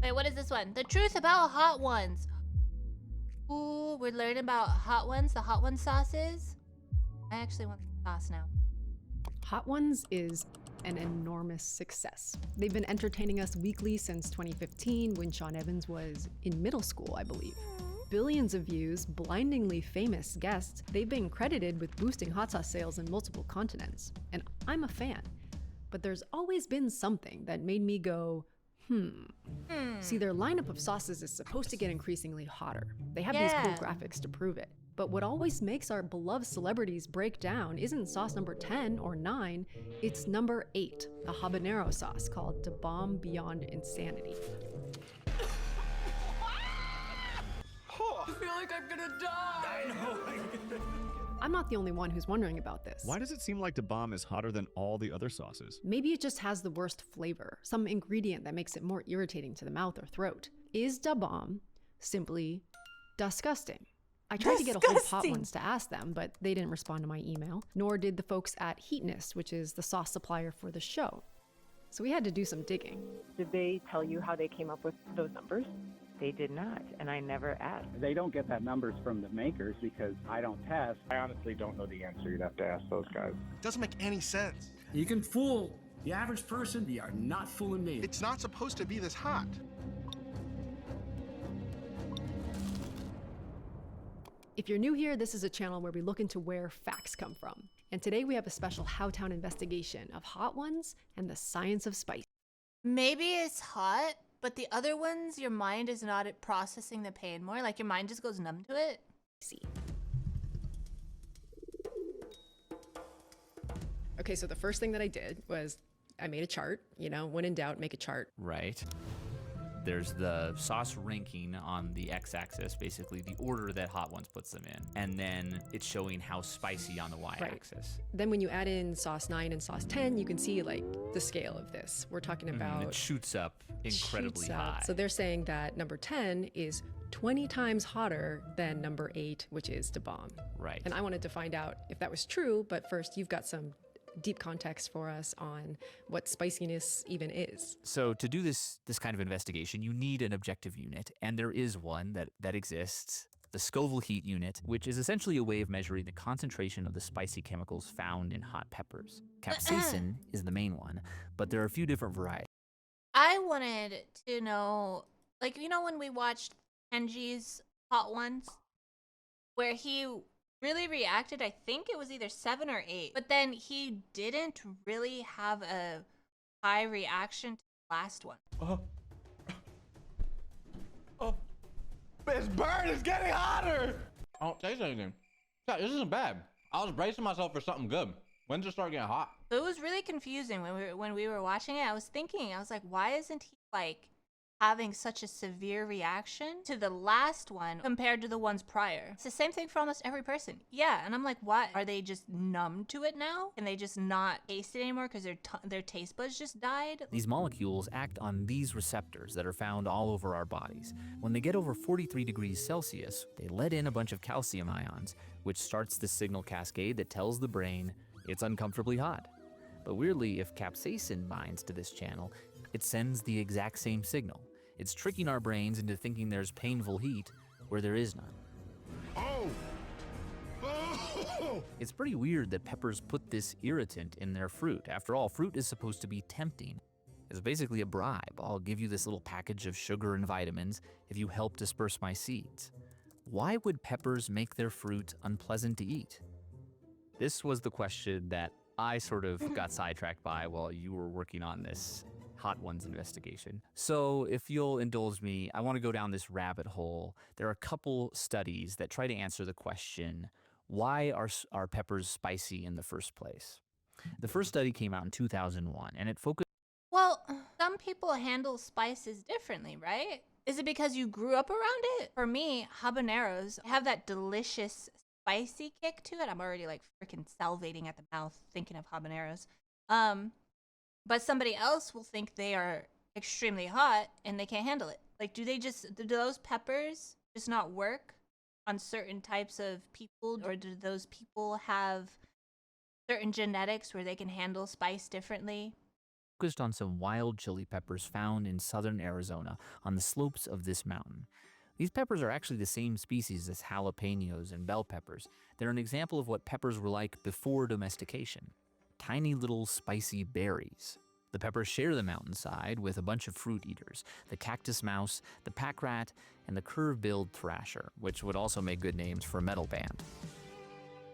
Wait, what is this one? The truth about hot ones. Ooh, we're learning about hot ones, the hot one sauces. I actually want the sauce now. Hot Ones is an enormous success. They've been entertaining us weekly since 2015 when Sean Evans was in middle school, I believe. Billions of views, blindingly famous guests, they've been credited with boosting hot sauce sales in multiple continents. And I'm a fan. But there's always been something that made me go, See, their lineup of sauces is supposed to get increasingly hotter. They have these cool graphics to prove it. But what always makes our beloved celebrities break down isn't sauce number 10 or 9, it's number 8, a habanero sauce called Da Bomb Beyond Insanity. I feel like I'm gonna die! I know! I'm not the only one who's wondering about this. Why does it seem like Da Bomb is hotter than all the other sauces? Maybe it just has the worst flavor, some ingredient that makes it more irritating to the mouth or throat. Is Da Bomb simply disgusting? I tried to get a hold of Hot Ones to ask them, but they didn't respond to my email, nor did the folks at Heatness, which is the sauce supplier for the show. So we had to do some digging. Did they tell you how they came up with those numbers? They did not, and I never asked. They don't get that numbers from the makers because I don't test. I honestly don't know the answer. You'd have to ask those guys. It doesn't make any sense. You can fool the average person, but you are not fooling me. It's not supposed to be this hot. If you're new here, this is a channel where we look into where facts come from. And today we have a special Howtown investigation of Hot Ones and the science of spice. Maybe it's hot, but the other ones, your mind is not processing the pain more. Like your mind just goes numb to it. See. Okay, so the first thing that I did was I made a chart. You know, when in doubt, make a chart. Right. There's the sauce ranking on the x-axis, basically the order that Hot Ones puts them in. And then it's showing how spicy on the y-axis. Right. Then when you add in sauce 9 and sauce 10, you can see like the scale of this. We're talking about... it shoots up incredibly high. So they're saying that number 10 is 20 times hotter than number 8, which is Da Bomb. Right. And I wanted to find out if that was true, but first you've got some deep context for us on what spiciness even is. So to do this kind of investigation, you need an objective unit, and there is one that exists, the Scoville heat unit, which is essentially a way of measuring the concentration of the spicy chemicals found in hot peppers. Capsaicin is the main one, but there are a few different varieties. I wanted to know, like, you know when we watched Kenji's Hot Ones, where he really reacted, I think it was either 7 or 8, but then he didn't really have a high reaction to the last one. This burn is getting hotter! I don't taste anything. Yeah, this isn't bad. I was bracing myself for something good. When did it start getting hot? So it was really confusing when we were watching it. I was like, why isn't he like having such a severe reaction to the last one compared to the ones prior? It's the same thing for almost every person. Yeah, and I'm like, what? Are they just numb to it now? Can they just not taste it anymore because their taste buds just died? These molecules act on these receptors that are found all over our bodies. When they get over 43 degrees Celsius, they let in a bunch of calcium ions, which starts the signal cascade that tells the brain it's uncomfortably hot. But weirdly, if capsaicin binds to this channel, it sends the exact same signal. It's tricking our brains into thinking there's painful heat where there is none. Oh! Oh! It's pretty weird that peppers put this irritant in their fruit. After all, fruit is supposed to be tempting. It's basically a bribe. I'll give you this little package of sugar and vitamins if you help disperse my seeds. Why would peppers make their fruit unpleasant to eat? This was the question that I sort of got sidetracked by while you were working on this Hot Ones investigation. So if you'll indulge me, I want to go down this rabbit hole. There are a couple studies that try to answer the question, why are peppers spicy in the first place? The first study came out in 2001, and it focused... Well, some people handle spices differently, right? Is it because you grew up around it? For me, habaneros have that delicious spicy kick to it. I'm already like freaking salivating at the mouth thinking of habaneros. But somebody else will think they are extremely hot and they can't handle it. Like, do those peppers just not work on certain types of people? Or do those people have certain genetics where they can handle spice differently? focused on some wild chili peppers found in southern Arizona on the slopes of this mountain. These peppers are actually the same species as jalapenos and bell peppers. They're an example of what peppers were like before domestication. Tiny little spicy berries. The peppers share the mountainside with a bunch of fruit eaters, the cactus mouse, the pack rat, and the curve-billed thrasher, which would also make good names for a metal band.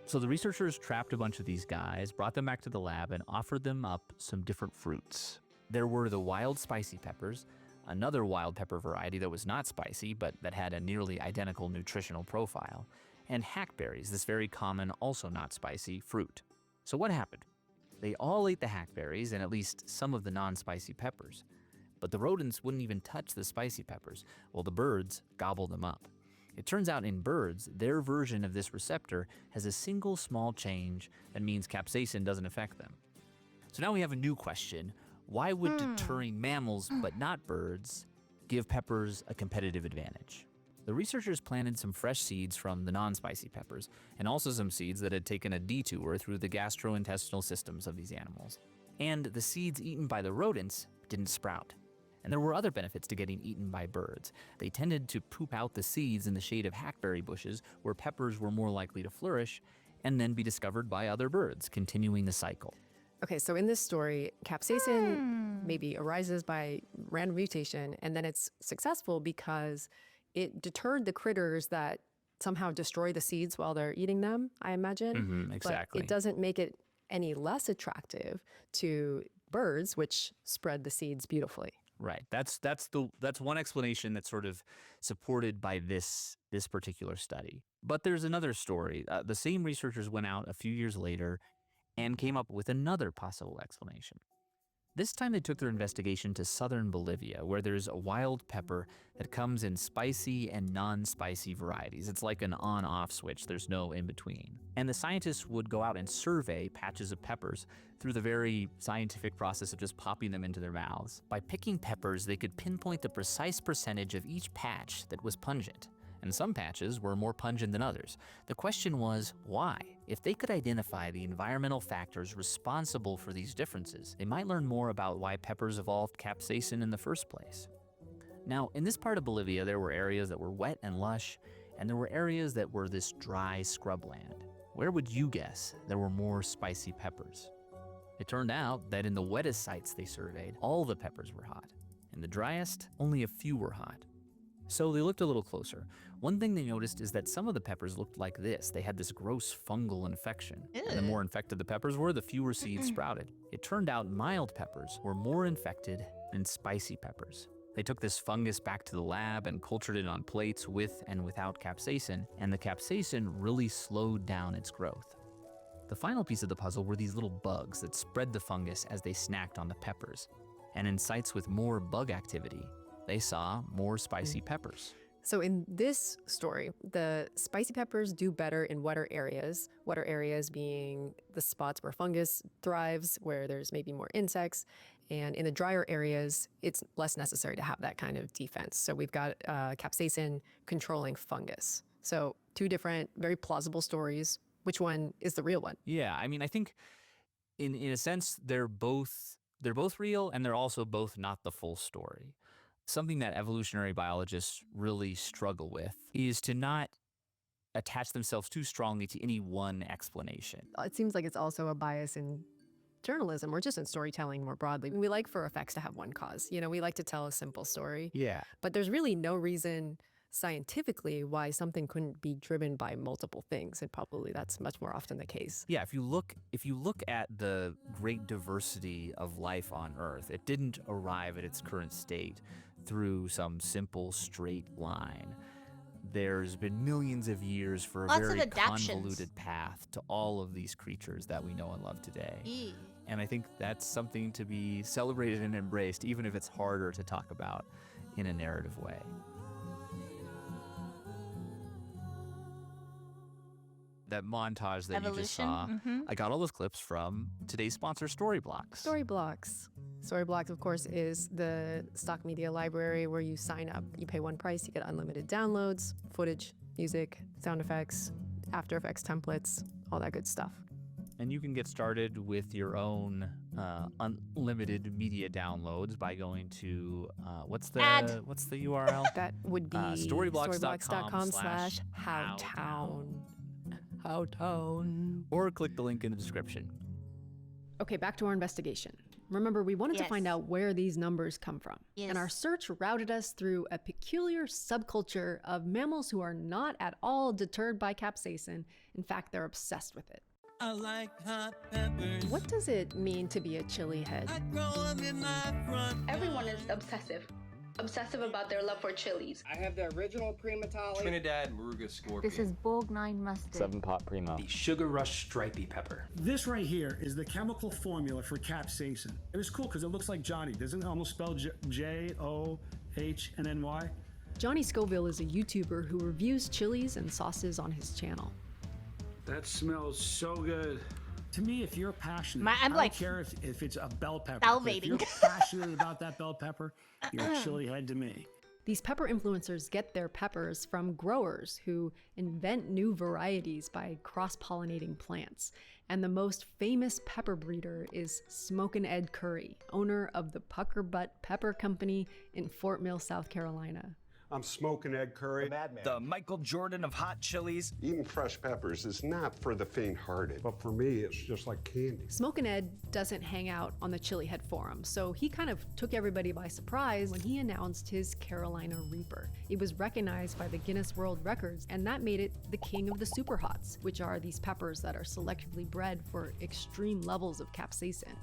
So the researchers trapped a bunch of these guys, brought them back to the lab, and offered them up some different fruits. There were the wild spicy peppers, another wild pepper variety that was not spicy, but that had a nearly identical nutritional profile, and hackberries, this very common, also not spicy fruit. So what happened? They all ate the hackberries and at least some of the non-spicy peppers. But the rodents wouldn't even touch the spicy peppers, while the birds gobbled them up. It turns out in birds, their version of this receptor has a single small change that means capsaicin doesn't affect them. So now we have a new question. Why would deterring mammals, but not birds, give peppers a competitive advantage? The researchers planted some fresh seeds from the non-spicy peppers, and also some seeds that had taken a detour through the gastrointestinal systems of these animals. And the seeds eaten by the rodents didn't sprout. And there were other benefits to getting eaten by birds. They tended to poop out the seeds in the shade of hackberry bushes, where peppers were more likely to flourish, and then be discovered by other birds, continuing the cycle. Okay, so in this story, capsaicin maybe arises by random mutation, and then it's successful because it deterred the critters that somehow destroy the seeds while they're eating them, I imagine. Exactly. But it doesn't make it any less attractive to birds, which spread the seeds beautifully. Right. That's one explanation that's sort of supported by this particular study. But there's another story. The same researchers went out a few years later and came up with another possible explanation. This time they took their investigation to southern Bolivia, where there's a wild pepper that comes in spicy and non-spicy varieties. It's like an on-off switch. There's no in-between. And the scientists would go out and survey patches of peppers through the very scientific process of just popping them into their mouths. By picking peppers, they could pinpoint the precise percentage of each patch that was pungent. And some patches were more pungent than others. The question was, why? If they could identify the environmental factors responsible for these differences, they might learn more about why peppers evolved capsaicin in the first place. Now, in this part of Bolivia, there were areas that were wet and lush, and there were areas that were this dry scrubland. Where would you guess there were more spicy peppers? It turned out that in the wettest sites they surveyed, all the peppers were hot. In the driest, only a few were hot. So they looked a little closer. One thing they noticed is that some of the peppers looked like this. They had this gross fungal infection. And the more infected the peppers were, the fewer seeds sprouted. It turned out mild peppers were more infected than spicy peppers. They took this fungus back to the lab and cultured it on plates with and without capsaicin, and the capsaicin really slowed down its growth. The final piece of the puzzle were these little bugs that spread the fungus as they snacked on the peppers. And in sites with more bug activity, they saw more spicy peppers. So in this story, the spicy peppers do better in wetter areas being the spots where fungus thrives, where there's maybe more insects. And in the drier areas, it's less necessary to have that kind of defense. So we've got capsaicin controlling fungus. So two different, very plausible stories. Which one is the real one? Yeah, I mean, I think in a sense, they're both real, and they're also both not the full story. Something that evolutionary biologists really struggle with is to not attach themselves too strongly to any one explanation. It seems like it's also a bias in journalism or just in storytelling more broadly. We like for effects to have one cause. You know, we like to tell a simple story. Yeah. But there's really no reason scientifically why something couldn't be driven by multiple things, and probably that's much more often the case. Yeah, if you look at the great diversity of life on Earth, it didn't arrive at its current state through some simple straight line. There's been millions of years for a Lots very of adaptations. convoluted path to all of these creatures that we know and love today. And I think that's something to be celebrated and embraced, even if it's harder to talk about in a narrative way. That montage that you just saw, I got all those clips from today's sponsor, Storyblocks. Storyblocks, of course, is the stock media library where you sign up. You pay one price, you get unlimited downloads, footage, music, sound effects, After Effects templates, all that good stuff. And you can get started with your own unlimited media downloads by going to what's the URL? That would be storyblocks.com/Howtown. Howtown. Or click the link in the description. Okay, back to our investigation. Remember, we wanted to find out where these numbers come from. And our search routed us through a peculiar subculture of mammals who are not at all deterred by capsaicin. In fact, they're obsessed with it. I like hot peppers. What does it mean to be a chili head? I grow them in my front. Everyone is obsessive about their love for chilies. I have the original Primatali. Trinidad Moruga Scorpion. This is Borgnine mustard. 7-pot Primo. The Sugar Rush Stripey Pepper. This right here is the chemical formula for capsaicin. It was cool because it looks like Johnny. Doesn't it almost spell J-O-H-N-N-Y? Johnny Scoville is a YouTuber who reviews chilies and sauces on his channel. That smells so good. To me, if you're passionate, I'm I don't like care if it's a bell pepper. salivating. If you're passionate about that bell pepper, you're a chili head to me. These pepper influencers get their peppers from growers who invent new varieties by cross-pollinating plants. And the most famous pepper breeder is Smokin' Ed Curry, owner of the Pucker Butt Pepper Company in Fort Mill, South Carolina. I'm Smokin' Ed Curry, The Michael Jordan of hot chilies. Eating fresh peppers is not for the faint-hearted, but for me, it's just like candy. Smokin' Ed doesn't hang out on the Chili Head forum, so he kind of took everybody by surprise when he announced his Carolina Reaper. It was recognized by the Guinness World Records, and that made it the king of the super hots, which are these peppers that are selectively bred for extreme levels of capsaicin.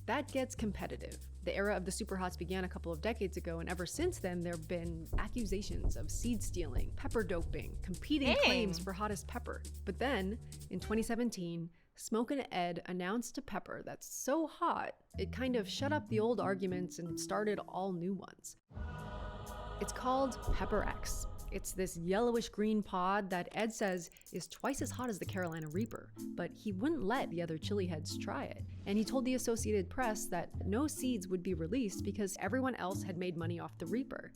That gets competitive. The era of the superhots began a couple of decades ago, and ever since then, there have been accusations of seed stealing, pepper doping, competing claims for hottest pepper. But then, in 2017, Smokin' Ed announced a pepper that's so hot, it kind of shut up the old arguments and started all new ones. It's called Pepper X. It's this yellowish green pod that Ed says is twice as hot as the Carolina Reaper, but he wouldn't let the other chili heads try it. And he told the Associated Press that no seeds would be released because everyone else had made money off the Reaper.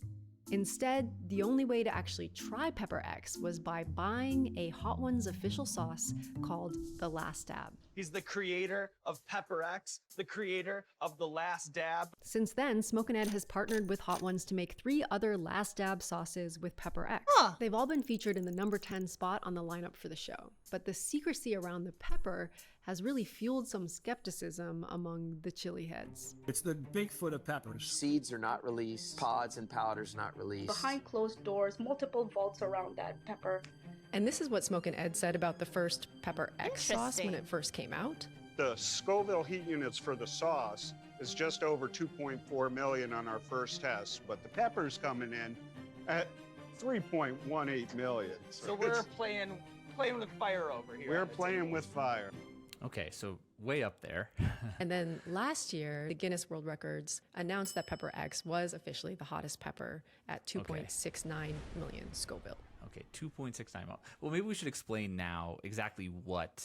Instead, the only way to actually try Pepper X was by buying a Hot Ones official sauce called The Last Dab. He's the creator of Pepper X, the creator of The Last Dab. Since then, Smokin' Ed has partnered with Hot Ones to make 3 other Last Dab sauces with Pepper X. They've all been featured in the number 10 spot on the lineup for the show. But the secrecy around the pepper has really fueled some skepticism among the chili heads. It's the Bigfoot of peppers. Seeds are not released. Pods and powders not released. Behind closed doors, multiple vaults around that pepper. And this is what Smokin' Ed said about the first Pepper X sauce when it first came out. The Scoville heat units for the sauce is just over 2.4 million on our first test, but the pepper's coming in at 3.18 million. So we're playing with fire over here. We're playing with fire. Okay, so way up there. And then last year, the Guinness World Records announced that Pepper X was officially the hottest pepper at 2.69 million Scoville. Okay, 2.69 mil. Well, maybe we should explain now exactly what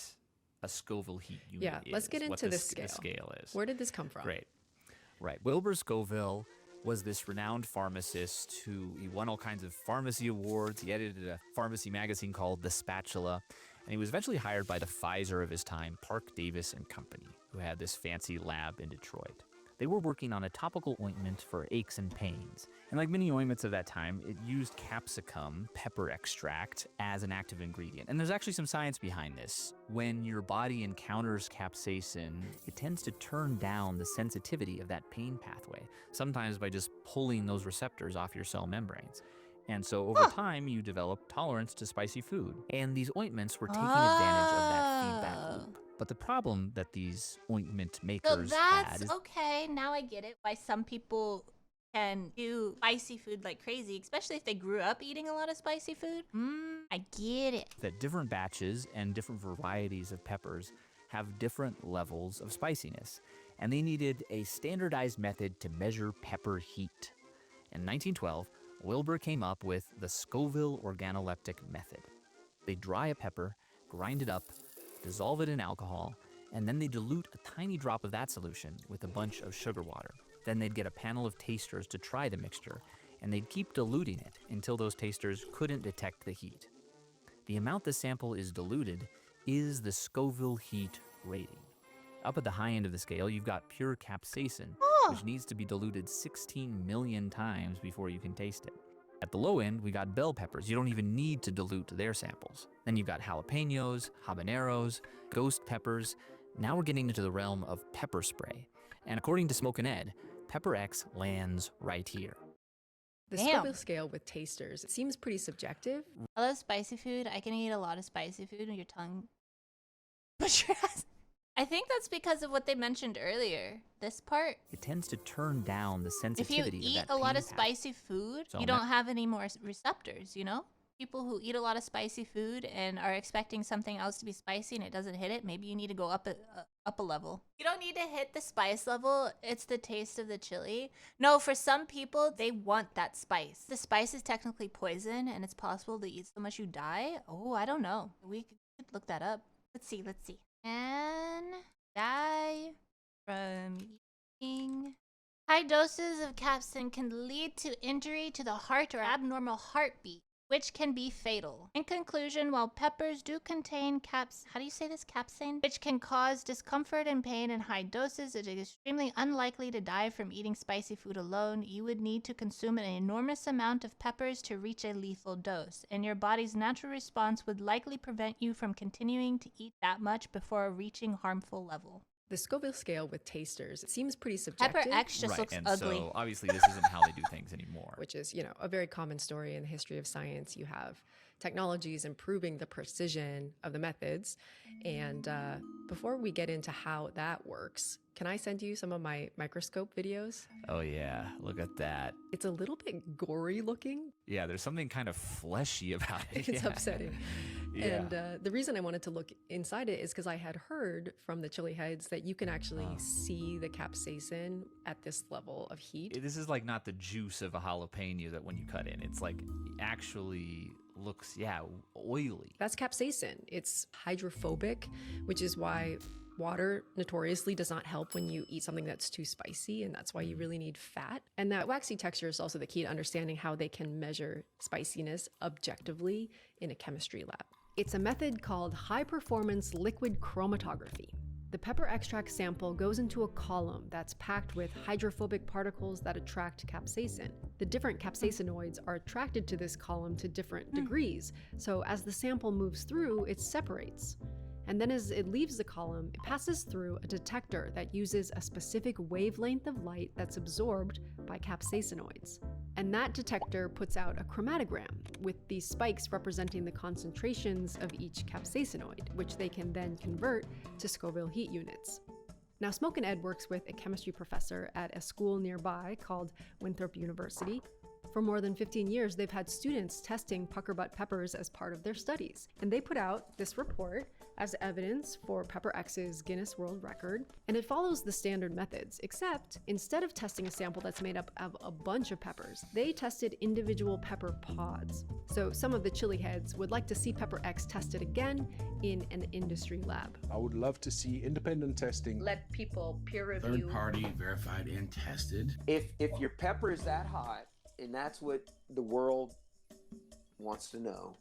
a Scoville heat unit is. Yeah, let's get into the scale. The scale is. Where did this come from? Great. Right. Wilbur Scoville was this renowned pharmacist who he won all kinds of pharmacy awards. He edited a pharmacy magazine called The Spatula. And he was eventually hired by the Pfizer of his time, Park Davis and Company, who had this fancy lab in Detroit. They were working on a topical ointment for aches and pains. And like many ointments of that time, it used capsicum, pepper extract, as an active ingredient. And there's actually some science behind this. When your body encounters capsaicin, it tends to turn down the sensitivity of that pain pathway, sometimes by just pulling those receptors off your cell membranes. And so over time, you develop tolerance to spicy food. And these ointments were taking advantage of that feedback loop. But the problem that these ointment makers had is... okay, now I get it. Why some people can do spicy food like crazy, especially if they grew up eating a lot of spicy food. I get it. That different batches and different varieties of peppers have different levels of spiciness. And they needed a standardized method to measure pepper heat. In 1912, Wilbur came up with the Scoville organoleptic method. They dry a pepper, grind it up, dissolve it in alcohol, and then they dilute a tiny drop of that solution with a bunch of sugar water. Then they'd get a panel of tasters to try the mixture, and they'd keep diluting it until those tasters couldn't detect the heat. The amount the sample is diluted is the Scoville heat rating. Up at the high end of the scale, you've got pure capsaicin, which needs to be diluted 16 million times before you can taste it. At the low end, we got bell peppers. You don't even need to dilute their samples. Then you've got jalapenos, habaneros, ghost peppers. Now we're getting into the realm of pepper spray. And according to Smokin' Ed, Pepper X lands right here. The Damn. Scoville scale with tasters, it seems pretty subjective. I love spicy food. I can eat a lot of spicy food and your tongue push your ass. I think that's because of what they mentioned earlier. This part. It tends to turn down the If you sensitivity eat of that a lot pain of path. spicy food, So you don't have any more receptors, you know? People who eat a lot of spicy food and are expecting something else to be spicy and it doesn't hit it, maybe you need to go up a level. You don't need to hit the spice level. It's the taste of the chili. No, for some people, they want that spice. The spice is technically poison and it's possible to eat so much you die. Oh, I don't know. We could look that up. Let's see. And die from eating. High doses of capsaicin can lead to injury to the heart or abnormal heartbeat, which can be fatal. In conclusion, while peppers do contain capsaicin, which can cause discomfort and pain in high doses, it is extremely unlikely to die from eating spicy food alone. You would need to consume an enormous amount of peppers to reach a lethal dose, and your body's natural response would likely prevent you from continuing to eat that much before reaching harmful level. The Scoville scale with tasters, it seems pretty subjective. Pepper X just looks ugly. So obviously this isn't how they do things anymore. Which is, a very common story in the history of science. You have technologies improving the precision of the methods. And before we get into how that works, can I send you some of my microscope videos? Oh yeah, look at that. It's a little bit gory looking. Yeah, there's something kind of fleshy about it. It's Yeah. upsetting. Yeah. And the reason I wanted to look inside it is because I had heard from the chili heads that you can actually see the capsaicin at this level of heat. This is like not the juice of a jalapeno that when you cut in, it's like actually looks, oily. That's capsaicin. It's hydrophobic, which is why water notoriously does not help when you eat something that's too spicy, and that's why you really need fat. And that waxy texture is also the key to understanding how they can measure spiciness objectively in a chemistry lab. It's a method called high-performance liquid chromatography. The pepper extract sample goes into a column that's packed with hydrophobic particles that attract capsaicin. The different capsaicinoids are attracted to this column to different degrees, so as the sample moves through, it separates. And then as it leaves the column, it passes through a detector that uses a specific wavelength of light that's absorbed by capsaicinoids. And that detector puts out a chromatogram with these spikes representing the concentrations of each capsaicinoid, which they can then convert to Scoville heat units. Now, Smokin' Ed works with a chemistry professor at a school nearby called Winthrop University. For more than 15 years, they've had students testing pucker butt peppers as part of their studies. And they put out this report as evidence for Pepper X's Guinness World Record. And it follows the standard methods, except instead of testing a sample that's made up of a bunch of peppers, they tested individual pepper pods. So some of the chili heads would like to see Pepper X tested again in an industry lab. I would love to see independent testing. Let people peer review. Third party verified and tested. If your pepper is that hot, and that's what the world wants to know,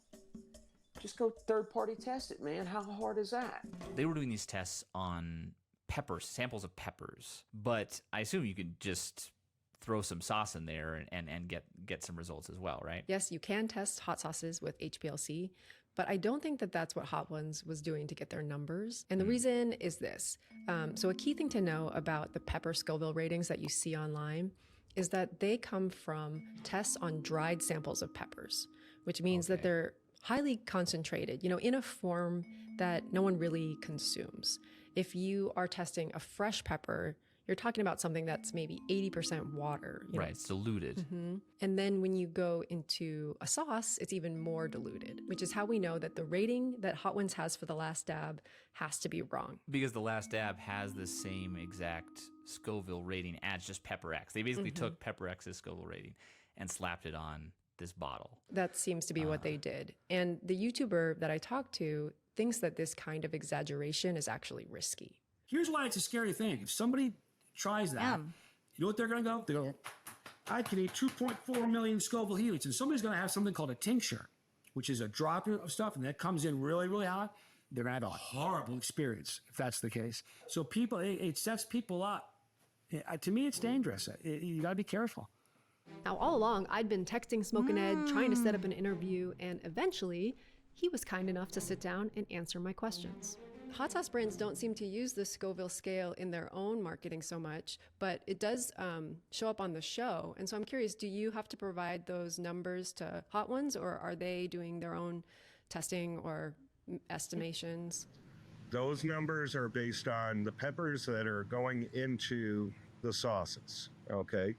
just go third-party test it, man. How hard is that? They were doing these tests on peppers, samples of peppers, but I assume you could just throw some sauce in there and get some results as well, right? Yes, you can test hot sauces with HPLC, but I don't think that that's what Hot Ones was doing to get their numbers. And the reason is this. So a key thing to know about the pepper Scoville ratings that you see online is that they come from tests on dried samples of peppers, which means that they're highly concentrated, in a form that no one really consumes. If you are testing a fresh pepper, you're talking about something that's maybe 80% water. Right, it's diluted. And then when you go into a sauce, it's even more diluted, which is how we know that the rating that Hot Ones has for the last dab has to be wrong. Because the last dab has the same exact Scoville rating as just Pepper X. They basically took Pepper X's Scoville rating and slapped it on this bottle. That seems to be what they did. And the YouTuber that I talked to thinks that this kind of exaggeration is actually risky. Here's why it's a scary thing. If somebody tries that, you know what they're going to go? They go, I can eat 2.4 million Scoville helix, and somebody's going to have something called a tincture, which is a drop of stuff, and that comes in really, really hot. they're going to have a horrible experience if that's the case. So people, it sets people up. To me, it's dangerous. You got to be careful. Now, all along, I'd been texting Smoke and Ed, trying to set up an interview, and eventually, he was kind enough to sit down and answer my questions. Hot sauce brands don't seem to use the Scoville scale in their own marketing so much, but it does show up on the show. And so I'm curious, do you have to provide those numbers to Hot Ones, or are they doing their own testing or estimations? Those numbers are based on the peppers that are going into the sauces. Okay.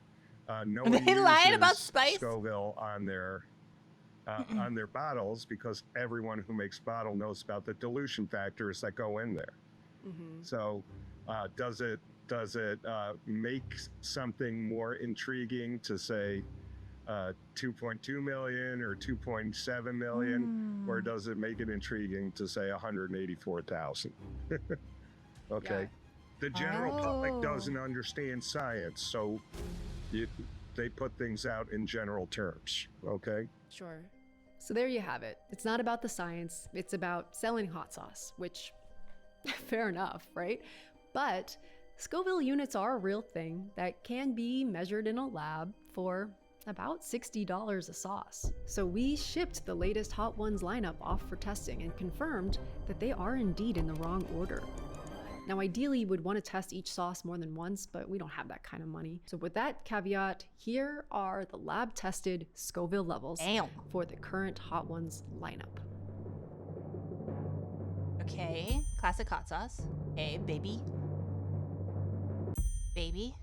Nobody they lying about uses spice? Scoville on their bottles because everyone who makes bottle knows about the dilution factors that go in there. So does it make something more intriguing to say 2.2 million or 2.7 million, or does it make it intriguing to say 184,000? Okay. Yeah. The general public doesn't understand science, so they put things out in general terms. Okay. Sure. So there you have it. It's not about the science, it's about selling hot sauce, which, fair enough, right? But Scoville units are a real thing that can be measured in a lab for about $60 a sauce. So we shipped the latest Hot Ones lineup off for testing and confirmed that they are indeed in the wrong order. Now, ideally, you would want to test each sauce more than once, but we don't have that kind of money. So with that caveat, here are the lab-tested Scoville levels for the current Hot Ones lineup. Okay, classic hot sauce. Okay, baby. Baby.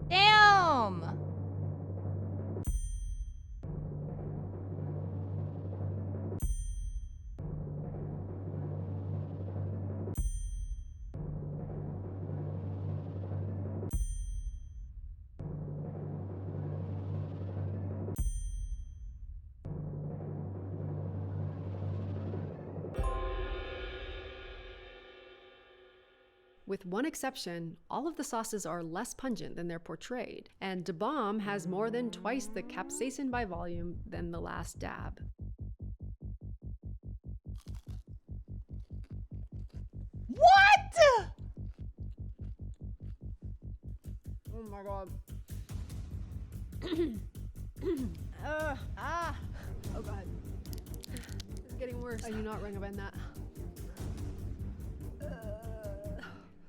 Damn! With one exception, all of the sauces are less pungent than they're portrayed, and Da Bomb has more than twice the capsaicin by volume than the last dab. What? Oh my god. Oh god. It's getting worse. I do not recommend that.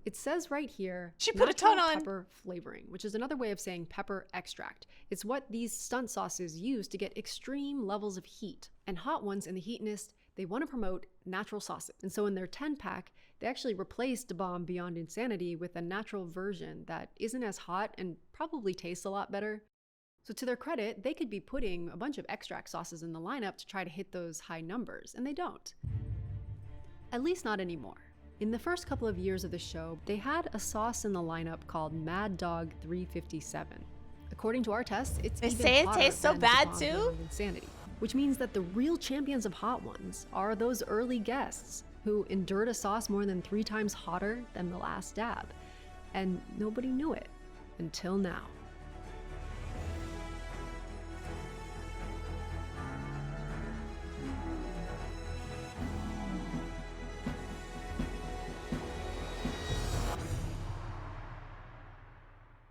It says right here, she put a ton on pepper flavoring, which is another way of saying pepper extract. It's what these stunt sauces use to get extreme levels of heat. And Hot Ones in the Heatonist, they want to promote natural sauces. And so in their 10-pack, they actually replaced Da Bomb Beyond Insanity with a natural version that isn't as hot and probably tastes a lot better. So to their credit, they could be putting a bunch of extract sauces in the lineup to try to hit those high numbers, and they don't. At least not anymore. In the first couple of years of the show, they had a sauce in the lineup called Mad Dog 357. According to our tests, it's they even say it hotter tastes so than bad Da Bomb too? Beyond Insanity, which means that the real champions of Hot Ones are those early guests who endured a sauce more than 3 times hotter than the last dab. And nobody knew it until now.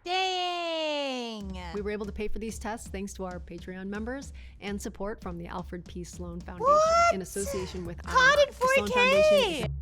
Dang! We were able to pay for these tests thanks to our Patreon members and support from the Alfred P. Sloan Foundation What? in association with Caught in the Sloan 4K! Foundation